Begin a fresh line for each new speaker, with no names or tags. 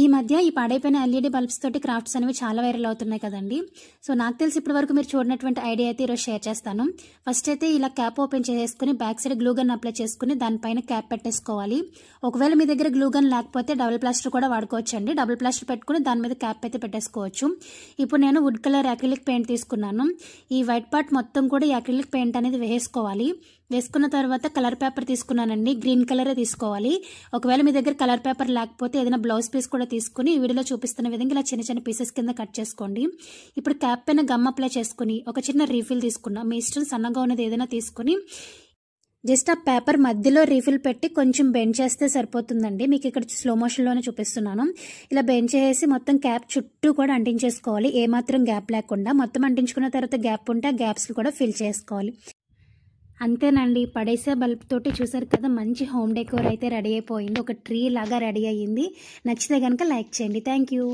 ఈ మధ్య ఈ పాడైపోయిన ఎల్ఈడి బల్బ్స్ తోటి క్రాఫ్ట్స్ అనేవి చాలా వైరల్ అవుతున్నాయి కదండి. సో నాకు తెలిసి ఇప్పటి వరకు మీరు చూడనటువంటి ఐడియా అయితే ఈరోజు షేర్ చేస్తాను. ఫస్ట్ అయితే ఇలా క్యాప్ ఓపెన్ చేసుకుని back side glue gun apply చేసుకుని దానిపైన క్యాప్ పెట్టేసుకోవాలి. ఒకవేళ మీ దగ్గర గ్లూ గన్ లేకపోతే డబుల్ ప్లాస్టర్ కూడా వాడుకోవచ్చు అండి. డబుల్ ప్లాస్టర్ పెట్టుకుని దాని మీద క్యాప్ అయితే పెట్టేసుకోవచ్చు. ఇప్పుడు నేను వుడ్ కలర్ అక్రిలిక్ పెయింట్ తీసుకున్నాను. ఈ వైట్ పార్ట్ మొత్తం కూడా ఈ అక్రిలిక్ పెయింట్ అనేది వేసుకోవాలి. వేసుకున్న తర్వాత కలర్ పేపర్ తీసుకున్నానండి. గ్రీన్ కలరే తీసుకోవాలి. ఒకవేళ మీ దగ్గర కలర్ పేపర్ లేకపోతే ఏదైనా బ్లౌజ్ పీస్ కూడా తీసుకుని ఈ వీడియోలో చూపిస్తున్న విధంగా ఇలా చిన్న చిన్న పీసెస్ కింద కట్ చేసుకోండి. ఇప్పుడు క్యాప్ పైన గమ్ అప్లై చేసుకుని ఒక చిన్న రీఫిల్ తీసుకున్నా. మీ ఇష్టం సన్నగా ఉన్నది ఏదైనా తీసుకుని జస్ట్ ఆ పేపర్ మధ్యలో రీఫిల్ పెట్టి కొంచెం బెండ్ చేస్తే సరిపోతుందండి. మీకు ఇక్కడ స్లో మోషన్లోనే చూపిస్తున్నాను. ఇలా బెండ్ చేసి మొత్తం క్యాప్ చుట్టూ కూడా అంటించేసుకోవాలి. ఏమాత్రం గ్యాప్ లేకుండా. మొత్తం అంటించుకున్న తర్వాత గ్యాప్ ఉంటే ఆ గ్యాప్స్ కూడా ఫిల్ చేసుకోవాలి. అంతేనండి, పడేసే బల్బ్ తోటి చూసారు కదా, మంచి హోమ్ డెకోర్ అయితే రెడీ అయిపోయింది. ఒక ట్రీ లాగా రెడీ అయ్యింది. నచ్చితే కనుక లైక్ చేయండి. Thank you.